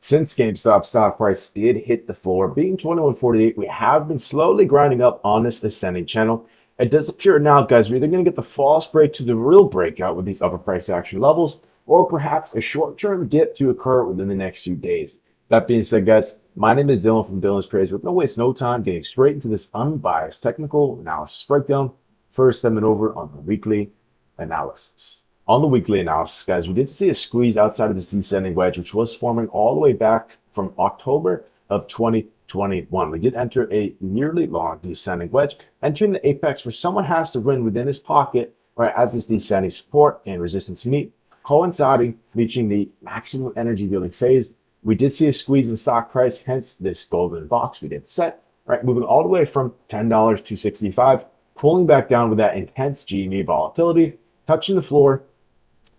Since GameStop stock price did hit the floor, being 21.48, we have been slowly grinding up on this ascending channel. It does appear now, guys, we're either going to get the false break to the real breakout with these upper price action levels, or perhaps a short-term dip to occur within the next few days. That being said, guys, my name is Dylan from Dylan's Trades. With no waste, no time, getting straight into this unbiased technical analysis breakdown. First, stepping over on the weekly analysis. On the weekly analysis, guys, we did see a squeeze outside of this descending wedge, which was forming all the way back from October of 2021. We did enter a nearly long descending wedge, entering the apex where someone has to win within his pocket, right, as this descending support and resistance meet, coinciding, reaching the maximum energy building phase. We did see a squeeze in stock price, hence this golden box we did set, right, moving all the way from $10 to $65, pulling back down with that intense GME volatility, touching the floor,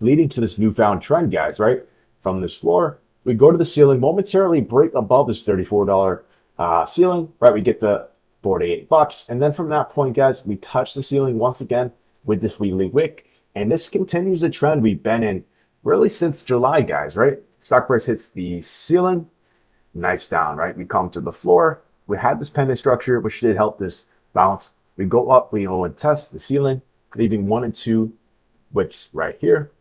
leading to this newfound trend, guys, right? From this floor, we go to the ceiling, momentarily break above this $34 ceiling, right? We get the $48. And then from that point, guys, we touch the ceiling once again with this weekly wick. And this continues the trend we've been in really since July, guys, right? Stock price hits the ceiling, knifes down, right? We come to the floor. We had this pendant structure, which did help this bounce. We go up, we go and test the ceiling, leaving 1 and 2 wicks right here.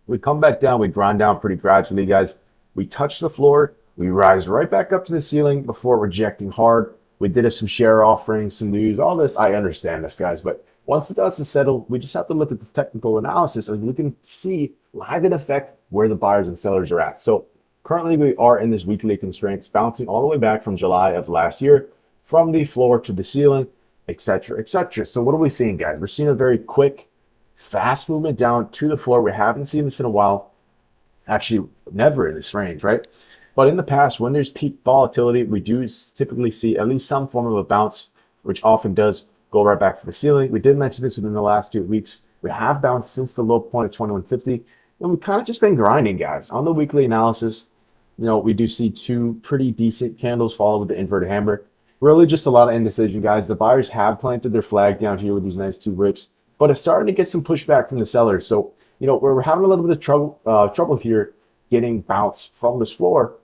We come back down, we grind down pretty gradually, guys. We touch the floor, we rise right back up to the ceiling before rejecting hard. We did have some share offerings, some news, all this. I understand this, guys, but once the dust is settled, we just have to look at the technical analysis and we can see live in effect where the buyers and sellers are at. So currently we are in this weekly constraints, bouncing all the way back from July of last year, from the floor to the ceiling, etc., etc. So what are we seeing, guys? We're seeing a very quick, fast movement down to the floor. We haven't seen this in a while. Actually, never in this range, right? But in the past, when there's peak volatility, we do typically see at least some form of a bounce, which often does go right back to the ceiling. We did mention this within the last 2 weeks. We have bounced since the low point of 2150, and we've kind of just been grinding, guys. On the weekly analysis, we do see 2 pretty decent candles follow with the inverted hammer. Really just a lot of indecision, guys. The buyers have planted their flag down here with these nice 2 wicks, but it's starting to get some pushback from the sellers. So, we're having a little bit of trouble here getting bounce from this floor.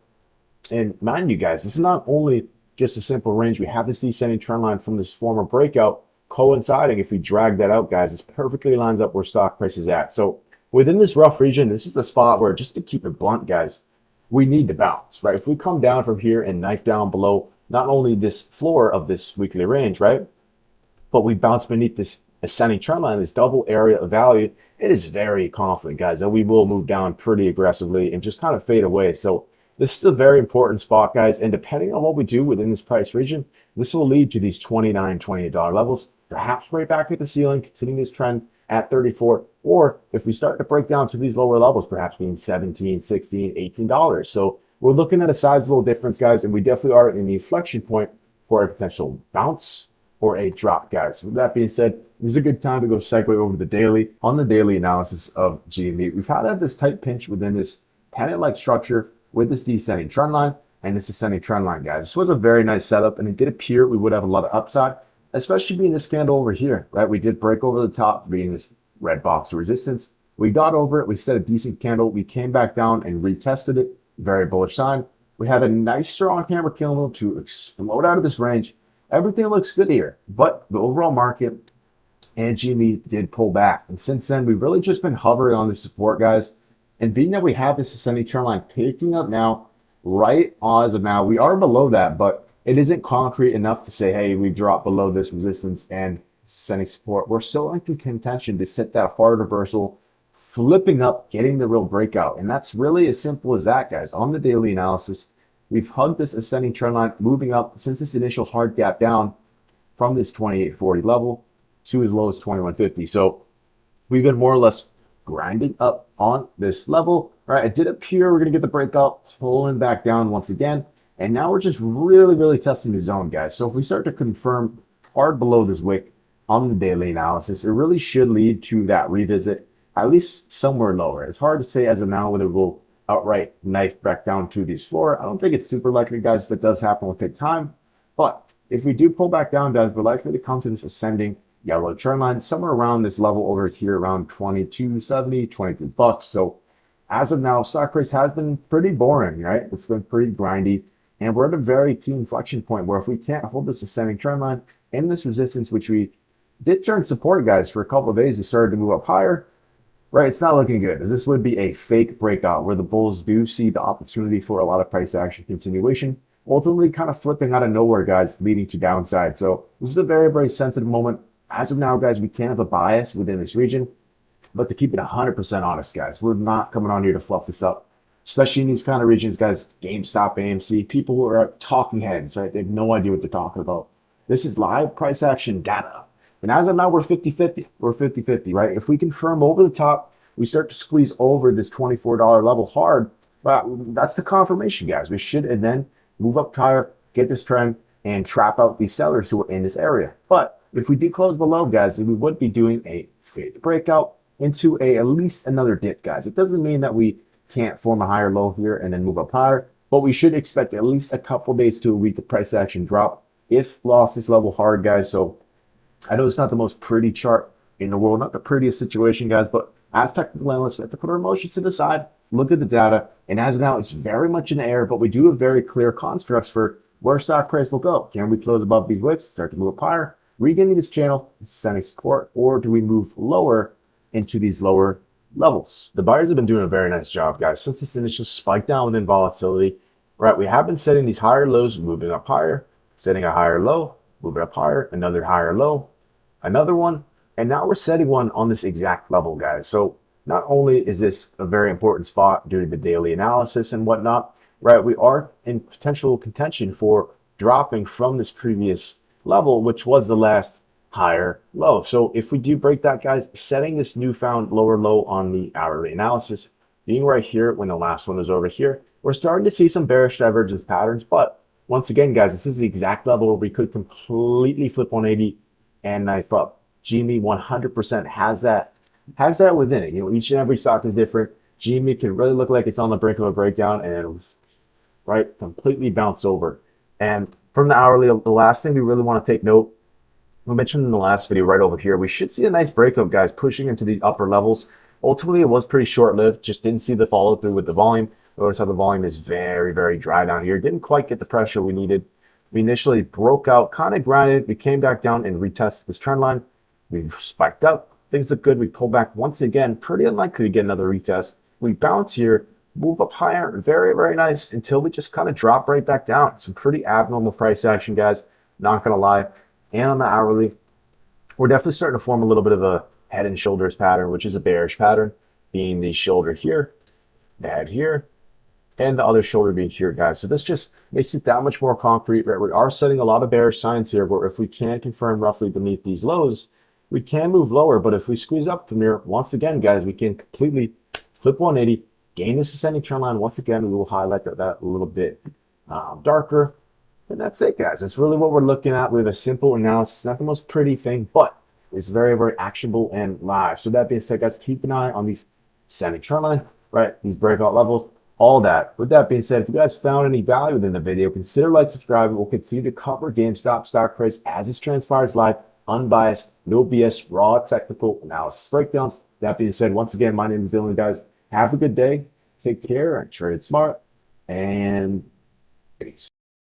And mind you, guys, this is not only just a simple range. We have this descending trend line from this former breakout coinciding. If we drag that out, guys, this perfectly lines up where stock price is at. So within this rough region, this is the spot where, just to keep it blunt, guys, we need to bounce, right? If we come down from here and knife down below not only this floor of this weekly range, right, but we bounce beneath this ascending trend line, this double area of value, it is very confident, guys, that we will move down pretty aggressively and just kind of fade away. So this is a very important spot, guys. And depending on what we do within this price region, this will lead to these $29, $28 levels, perhaps right back at the ceiling, continuing this trend at 34. Or if we start to break down to these lower levels, perhaps being 17, 16, $18. So we're looking at a sizable difference, guys, and we definitely are in the inflection point for a potential bounce or a drop, guys. With that being said, this is a good time to go segue over to the daily. On the daily analysis of GME, we've had this tight pinch within this pennant-like structure with this descending trend line and this ascending trend line, guys. This was a very nice setup, and it did appear we would have a lot of upside, especially being this candle over here, right? We did break over the top, being this red box of resistance. We got over it. We set a decent candle. We came back down and retested it. Very bullish sign. We had a nice strong hammer candle to explode out of this range. Everything looks good here, but the overall market and GME did pull back. And since then, we've really just been hovering on this support, guys. And being that we have this ascending trend line picking up now, right as of now, we are below that, but it isn't concrete enough to say, hey, we dropped below this resistance and ascending support. We're still in contention to set that hard reversal, flipping up, getting the real breakout. And that's really as simple as that, guys. On the daily analysis, we've hugged this ascending trend line, moving up since this initial hard gap down from this 28.40 level to as low as 21.50. So we've been more or less grinding up on this level, right? It did appear we're going to get the breakout, pulling back down once again. And now we're just really testing the zone, guys. So if we start to confirm hard below this wick on the daily analysis, it really should lead to that revisit, at least somewhere lower. It's hard to say as of now whether we'll outright knife back down to this floor. I don't think it's super likely, guys. If it does happen, will take time. But if we do pull back down, guys, we're likely to come to this ascending yellow trend line somewhere around this level over here, around $22.70, $22. So as of now, stock price has been pretty boring, right? It's been pretty grindy. And we're at a very key inflection point where if we can't hold this ascending trend line and this resistance, which we did turn support, guys, for a couple of days, we started to move up higher, right? It's not looking good, as this would be a fake breakout where the bulls do see the opportunity for a lot of price action continuation, ultimately kind of flipping out of nowhere, guys, leading to downside. So this is a very, very sensitive moment. As of now, guys, we can have a bias within this region. But to keep it 100% honest, guys, we're not coming on here to fluff this up, especially in these kind of regions, guys. GameStop, AMC, people who are talking heads, right? They have no idea what they're talking about. This is live price action data. And as of now, we're 50-50. We're 50-50, right? If we confirm over the top, we start to squeeze over this $24 level hard. Well, that's the confirmation, guys. We should and then move up higher, get this trend, and trap out these sellers who are in this area. But if we do close below, guys, then we would be doing a fade breakout into at least another dip, guys. It doesn't mean that we can't form a higher low here and then move up higher, but we should expect at least a couple days to a week of price action drop if lost this level hard, guys. So I know it's not the most pretty chart in the world, not the prettiest situation, guys, but as technical analysts, we have to put our emotions to the side, look at the data, and as of now, it's very much in the air, but we do have very clear constructs for where stock price will go. Can we close above these wicks, start to move up higher, regaining this channel, sending support, or do we move lower into these lower levels? The buyers have been doing a very nice job, guys, since this initial spike down within volatility, right? We have been setting these higher lows, moving up higher, setting a higher low, moving up higher, another higher low, another one, and now we're setting one on this exact level, guys. So not only is this a very important spot due to the daily analysis and whatnot, right? We are in potential contention for dropping from this previous level, which was the last higher low. So if we do break that, guys, setting this newfound lower low on the hourly analysis, being right here when the last one was over here, we're starting to see some bearish divergence patterns. But once again, guys, this is the exact level where we could completely flip 180 and knife up. GME 100% has that within it. You know, each and every stock is different. GME can really look like it's on the brink of a breakdown and right completely bounce over. And from the hourly, the last thing we really want to take note, we mentioned in the last video right over here, we should see a nice breakout, guys, pushing into these upper levels. Ultimately, it was pretty short-lived. Just didn't see the follow-through with the volume. Notice how the volume is very, very dry down here. Didn't quite get the pressure we needed. We initially broke out, kind of grinded. We came back down and retested this trend line. We've spiked up. Things look good. We pull back once again. Pretty unlikely to get another retest. We bounce here, move up higher. Very, very nice until we just kind of drop right back down. Some pretty abnormal price action, guys. Not going to lie. And on the hourly, we're definitely starting to form a little bit of a head and shoulders pattern, which is a bearish pattern, being the shoulder here, the head here, and the other shoulder being here, guys. So this just makes it that much more concrete, right? We are setting a lot of bearish signs here, but if we can confirm roughly beneath these lows, we can move lower. But if we squeeze up from here, once again, guys, we can completely flip 180, gain this ascending trend line. Once again, we will highlight that a little bit darker. And that's it, guys. That's really what we're looking at with a simple analysis. Not the most pretty thing, but it's very, very actionable and live. So that being said, guys, keep an eye on these ascending trend line, right? These breakout levels, all that. With that being said, if you guys found any value within the video, consider like, subscribe. We'll continue to cover GameStop stock price as it transpires live, unbiased, no BS, raw technical analysis breakdowns. That being said, once again, my name is Dylan, guys. Have a good day. Take care and trade smart. And peace.